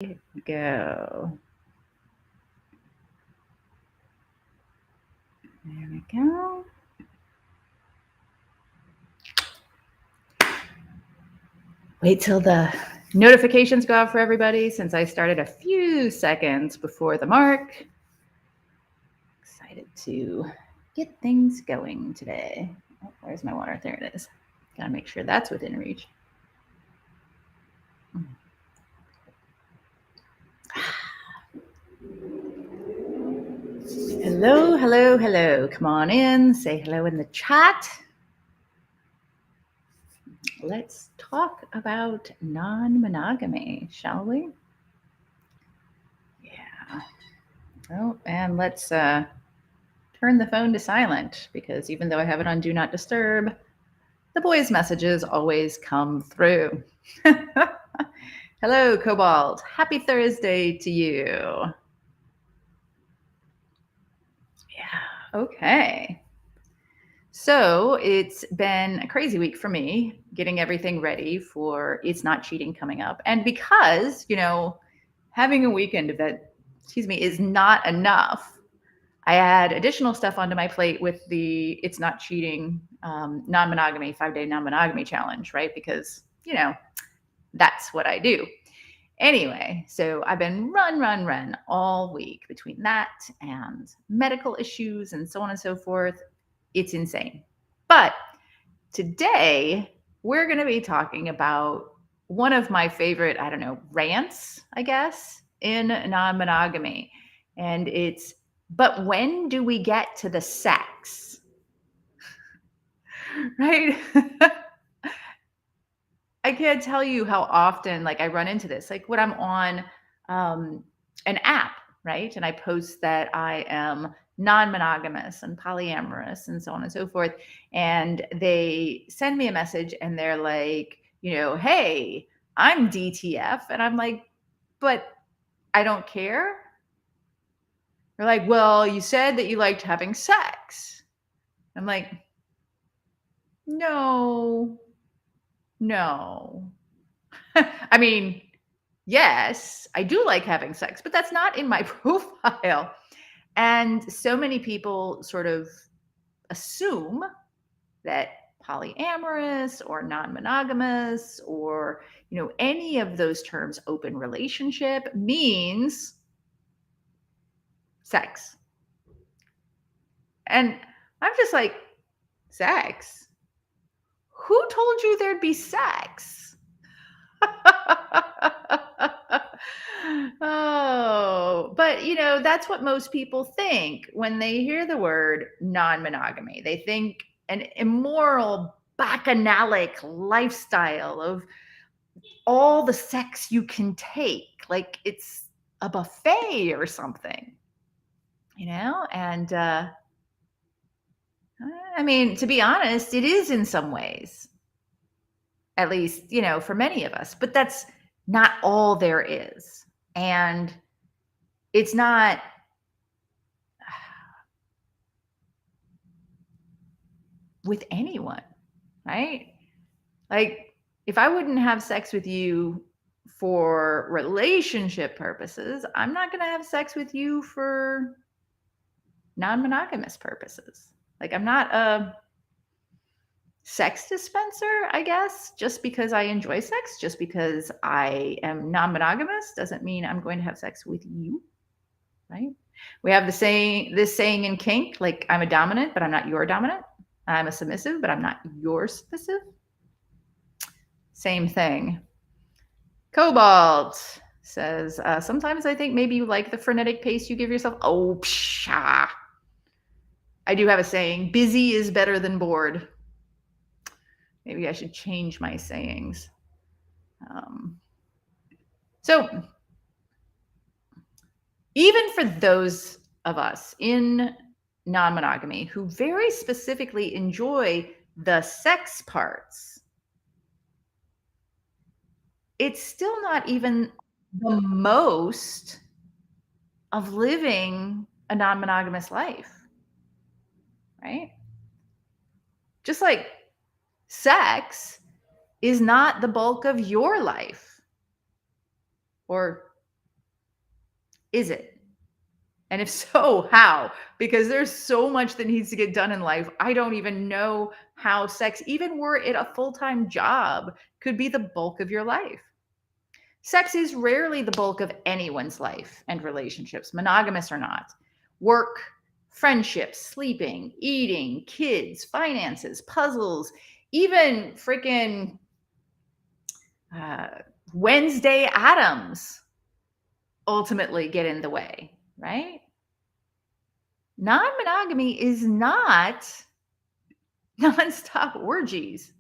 Go. There we go. Wait till the notifications go out for everybody since I started a few seconds before the mark. Excited to get things going today. Oh, where's my water? There it is. Gotta make sure that's within reach. Hello, hello, hello. Come on in. Say hello in the chat. Let's talk about non-monogamy, shall we? Yeah. Oh, and let's turn the phone to silent because even though I have it on Do Not Disturb, the boys' messages always come through. Hello, Cobalt. Happy Thursday to you. Yeah, okay. So it's been a crazy week for me getting everything ready for It's Not Cheating coming up. And because, having a weekend event, is not enough, I add additional stuff onto my plate with the It's Not Cheating non-monogamy, 5-day non-monogamy challenge, right? Because, that's what I do. Anyway, so I've been run all week between that and medical issues and so on and so forth. It's insane. But today we're going to be talking about one of my favorite, rants, I guess, in non-monogamy. And it's, but when do we get to the sex? Right? I can't tell you how often I run into this. Like when I'm on an app, right? And I post that I am non-monogamous and polyamorous and so on and so forth. And they send me a message and they're like, hey, I'm DTF. And I'm like, but I don't care. They're like, well, you said that you liked having sex. I'm like, no. I mean, yes, I do like having sex, but that's not in my profile. And so many people sort of assume that polyamorous or non-monogamous or, any of those terms, open relationship, means sex. And I'm just like, sex? Who told you there'd be sex? Oh, but that's what most people think when they hear the word non-monogamy. They think an immoral, bacchanalic lifestyle of all the sex you can take, like it's a buffet or something, and I mean, to be honest, it is in some ways, at least, for many of us, but that's not all there is. And it's not with anyone, right? Like, if I wouldn't have sex with you for relationship purposes, I'm not going to have sex with you for non-monogamous purposes. Like, I'm not a sex dispenser, I guess. Just because I enjoy sex, just because I am non-monogamous doesn't mean I'm going to have sex with you, right? We have this saying in kink, like, I'm a dominant, but I'm not your dominant. I'm a submissive, but I'm not your submissive. Same thing. Cobalt says, sometimes I think maybe you like the frenetic pace you give yourself. Oh, pshaw. I do have a saying, busy is better than bored. Maybe I should change my sayings. So even for those of us in non-monogamy who very specifically enjoy the sex parts, it's still not even the most of living a non-monogamous life, right? Just like sex is not the bulk of your life or Is it? And if so, how? Because there's so much that needs to get done in life. I don't even know how sex, even were it a full time job, could be the bulk of your life. Sex is rarely the bulk of anyone's life and relationships, monogamous or not. Work, friendships, sleeping, eating, kids, finances, puzzles, even freaking uh, Wednesday Addams ultimately get in the way, right? Non monogamy is not nonstop orgies.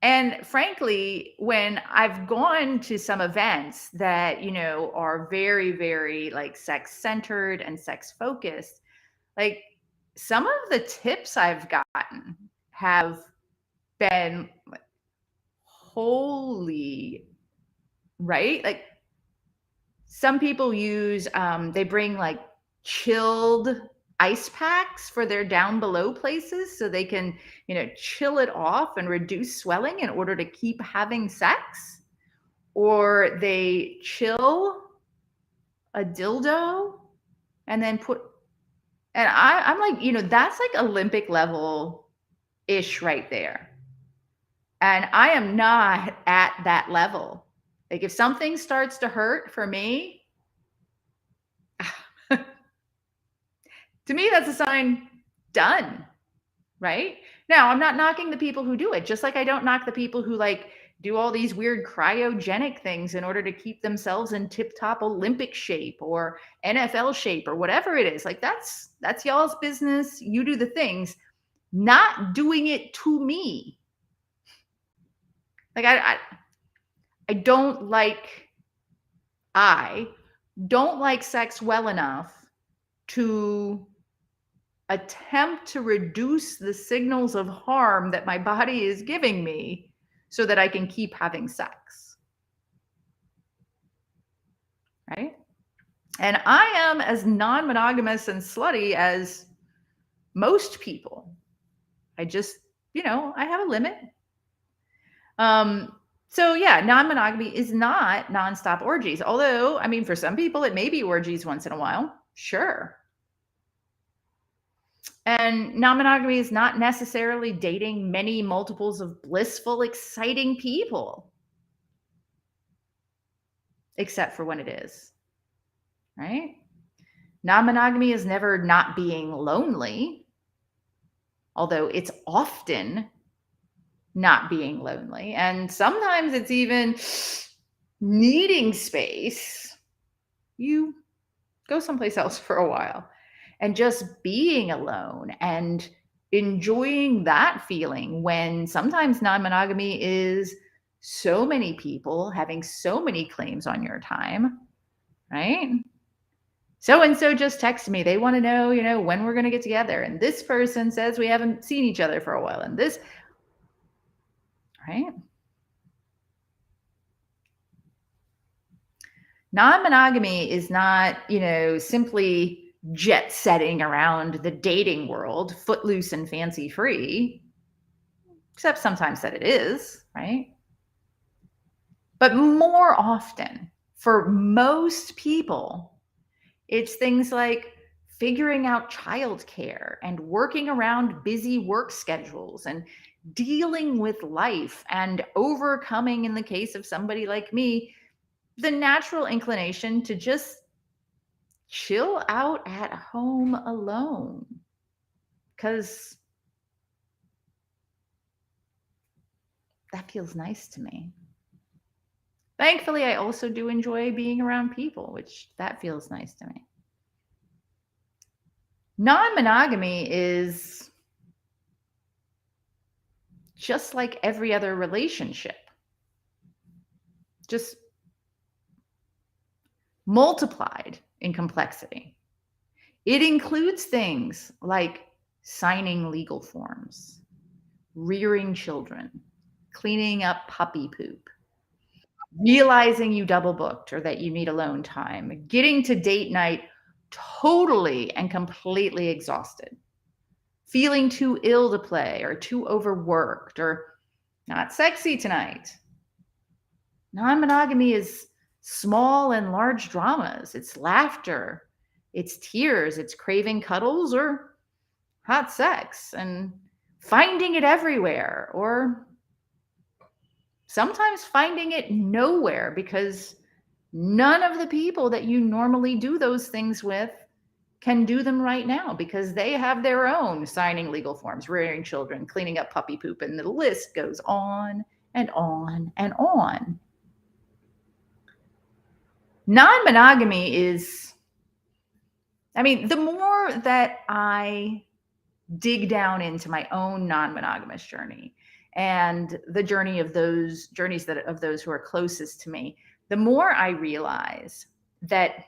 And frankly, when I've gone to some events that, are very, very like sex centered and sex focused, like some of the tips I've gotten have been like, holy, right? Like some people use, they bring like chilled ice packs for their down below places so they can, chill it off and reduce swelling in order to keep having sex. Or they chill a dildo and then and I'm like, that's like Olympic level ish right there. And I am not at that level. Like if something starts to hurt for me, to me, that's a sign done, right? Now, I'm not knocking the people who do it, just like I don't knock the people who like do all these weird cryogenic things in order to keep themselves in tip-top Olympic shape or NFL shape or whatever it is. Like that's y'all's business. You do the things, not doing it to me. Like I don't like I don't like sex well enough to attempt to reduce the signals of harm that my body is giving me so that I can keep having sex. Right? And I am as non monogamous and slutty as most people. I just, I have a limit. So yeah, non monogamy is not nonstop orgies. Although, I mean, for some people, it may be orgies once in a while. Sure. And non monogamy is not necessarily dating many multiples of blissful, exciting people, except for when it is, right? Non monogamy is never not being lonely, although it's often not being lonely. And sometimes it's even needing space. You go someplace else for a while and just being alone and enjoying that feeling when sometimes non monogamy is so many people having so many claims on your time, right? So and so just texted me. They want to know, when we're going to get together. And this person says we haven't seen each other for a while. And this, right? Non monogamy is not, simply jet setting around the dating world, footloose and fancy free, except sometimes that it is, right? But more often, for most people, it's things like figuring out childcare and working around busy work schedules and dealing with life and overcoming, in the case of somebody like me, the natural inclination to just chill out at home alone. Because that feels nice to me. Thankfully, I also do enjoy being around people, which that feels nice to me. Non-monogamy is just like every other relationship, just multiplied in complexity. It includes things like signing legal forms, rearing children, cleaning up puppy poop, realizing you double booked or that you need alone time, getting to date night totally and completely exhausted, feeling too ill to play or too overworked or not sexy tonight. Non monogamy is small and large dramas. It's laughter, it's tears, it's craving cuddles or hot sex and finding it everywhere, or sometimes finding it nowhere because none of the people that you normally do those things with can do them right now because they have their own signing legal forms, rearing children, cleaning up puppy poop, and the list goes on and on and on. Non-monogamy is, the more that I dig down into my own non-monogamous journey and the journey of those journeys that of those who are closest to me, the more I realize that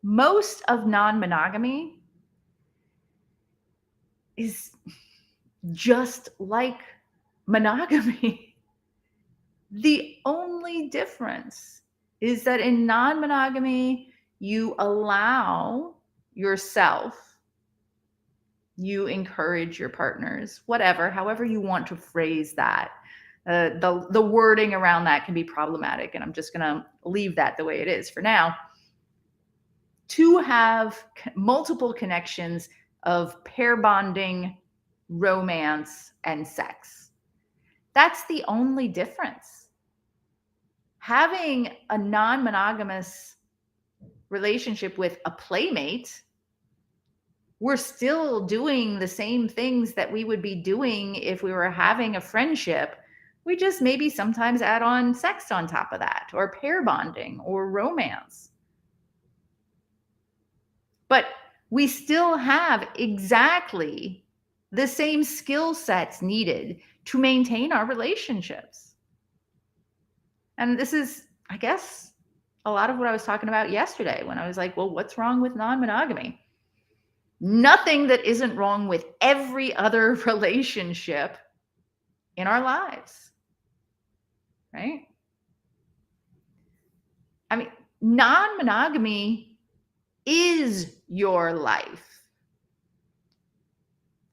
most of non-monogamy is just like monogamy. The only difference is that in non-monogamy, you allow yourself, you encourage your partners, however you want to phrase that. The wording around that can be problematic, and I'm just going to leave that the way it is for now. To have multiple connections of pair bonding, romance, and sex. That's the only difference. Having a non-monogamous relationship with a playmate, we're still doing the same things that we would be doing if we were having a friendship. We just maybe sometimes add on sex on top of that, or pair bonding, or romance. But we still have exactly the same skill sets needed to maintain our relationships. And this is, I guess, a lot of what I was talking about yesterday when I was like, well, what's wrong with non-monogamy? Nothing that isn't wrong with every other relationship in our lives, right? Non-monogamy is your life,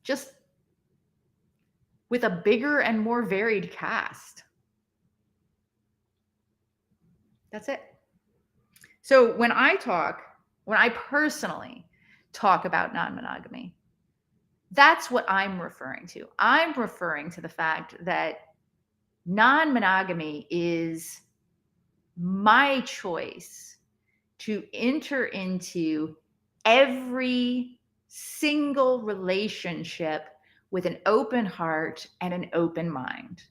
just with a bigger and more varied cast. That's it. So when I personally talk about non-monogamy, that's what I'm referring to. I'm referring to the fact that non-monogamy is my choice to enter into every single relationship with an open heart and an open mind.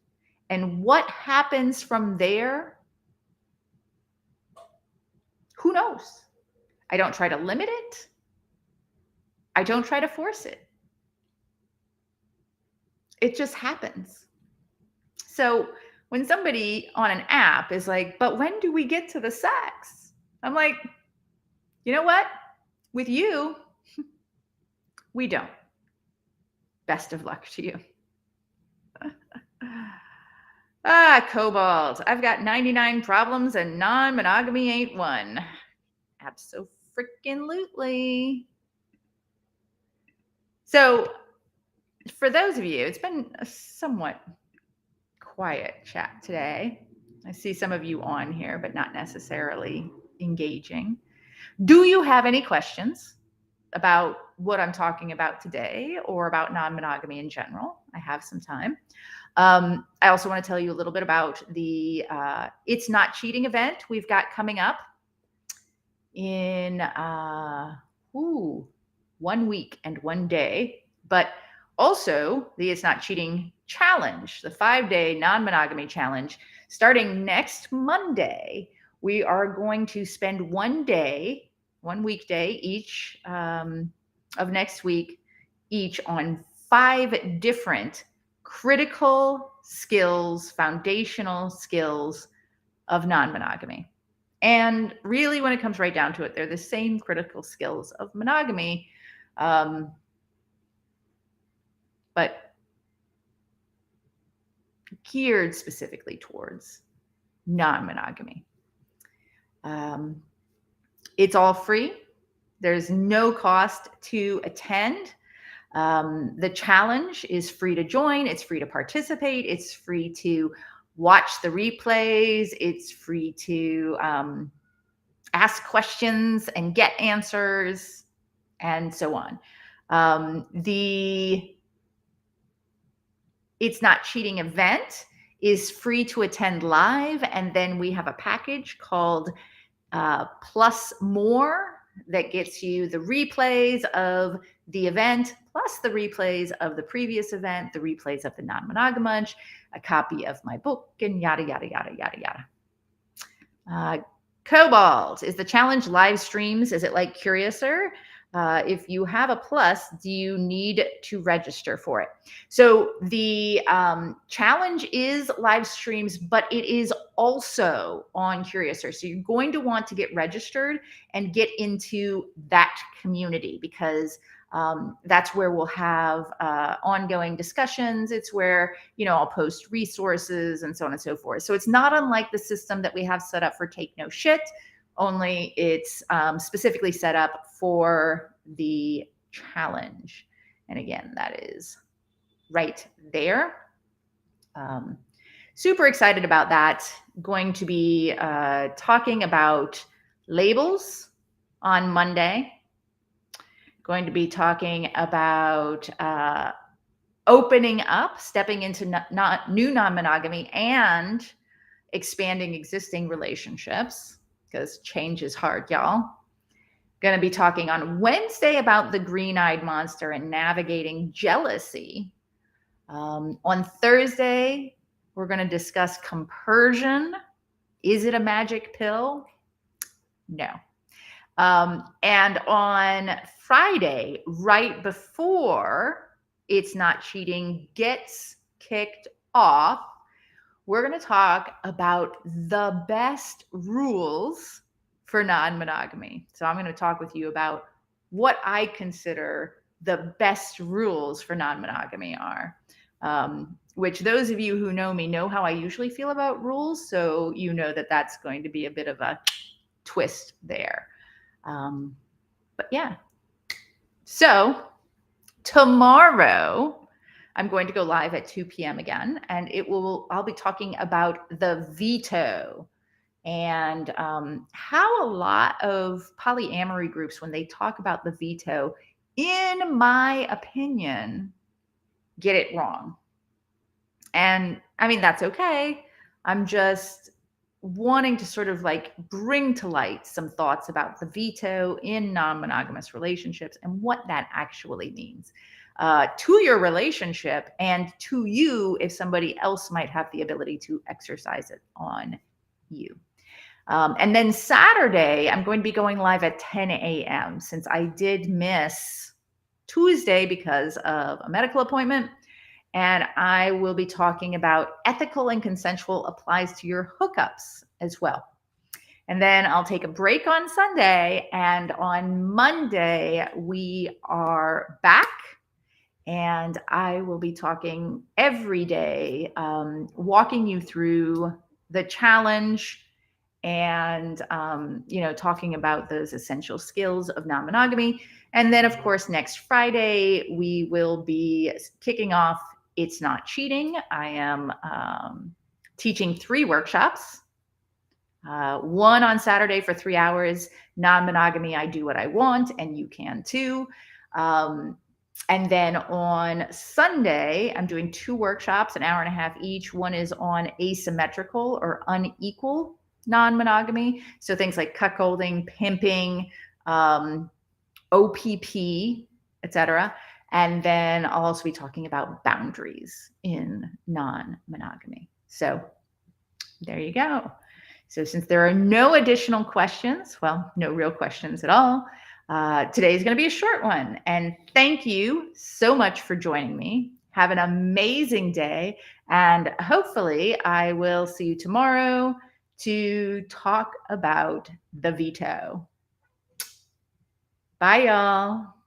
And what happens from there, who knows? I don't try to limit it. I don't try to force it. It just happens. So when somebody on an app is like, but when do we get to the sex? I'm like, you know what? With you, we don't. Best of luck to you. Cobalt. I've got 99 problems and non-monogamy ain't one. Abso-freaking-lutely. So for those of you, it's been a somewhat quiet chat today. I see some of you on here, but not necessarily engaging. Do you have any questions about what I'm talking about today or about non-monogamy in general? I have some time. I also want to tell you a little bit about the It's Not Cheating event we've got coming up in 1 week and 1 day, but also the It's Not Cheating challenge, the 5-day non-monogamy challenge. Starting next Monday, we are going to spend 1 weekday each of next week, each on 5 different critical skills, foundational skills of non-monogamy. And really, when it comes right down to it, they're the same critical skills of monogamy, but geared specifically towards non-monogamy. It's all free. There's no cost to attend. The challenge is free to join. It's free to participate. It's free to watch the replays. It's free to ask questions and get answers and so on. The It's Not Cheating event is free to attend live. And then we have a package called Plus More that gets you the replays of the event, plus the replays of the previous event, the replays of the non-monogamous, a copy of my book, and yada, yada, yada, yada, yada. Cobalt, is the challenge live streams? Is it like Curiouser? If you have a plus, do you need to register for it? So the challenge is live streams, but it is also on Curiouser. So you're going to want to get registered and get into that community, because that's where we'll have ongoing discussions. It's where, I'll post resources and so on and so forth. So it's not unlike the system that we have set up for Take No Shit, only it's specifically set up for the challenge. And again, that is right there. Super excited about that. Going to be talking about labels on Monday. Going to be talking about opening up, stepping into new non-monogamy, and expanding existing relationships, because change is hard, y'all. Going to be talking on Wednesday about the green-eyed monster and navigating jealousy. On Thursday, we're going to discuss compersion. Is it a magic pill? No. And on Friday, right before It's Not Cheating gets kicked off, we're going to talk about the best rules for non-monogamy. So I'm going to talk with you about what I consider the best rules for non-monogamy are, which those of you who know me know how I usually feel about rules. So you know that that's going to be a bit of a twist there. But yeah. So tomorrow, I'm going to go live at 2 p.m. again, and I'll be talking about the veto and how a lot of polyamory groups, when they talk about the veto, in my opinion, get it wrong. And I mean, that's okay. I'm just wanting to sort of like bring to light some thoughts about the veto in non-monogamous relationships and what that actually means to your relationship, and to you if somebody else might have the ability to exercise it on you. And then Saturday, I'm going to be going live at 10 a.m. since I did miss Tuesday because of a medical appointment. And I will be talking about ethical and consensual applies to your hookups as well. And then I'll take a break on Sunday. And on Monday, we are back. And I will be talking every day, walking you through the challenge and, talking about those essential skills of non-monogamy. And then, of course, next Friday, we will be kicking off It's Not Cheating. I am teaching 3 workshops. One on Saturday for 3 hours, non-monogamy, I do what I want, and you can too. And then on Sunday, I'm doing 2 workshops, an hour and a half each. One is on asymmetrical or unequal non-monogamy. So things like cuckolding, pimping, OPP, etc. And then I'll also be talking about boundaries in non-monogamy. So there you go. So since there are no additional questions, well, no real questions at all, today is going to be a short one. And thank you so much for joining me. Have an amazing day. And hopefully I will see you tomorrow to talk about the veto. Bye, y'all.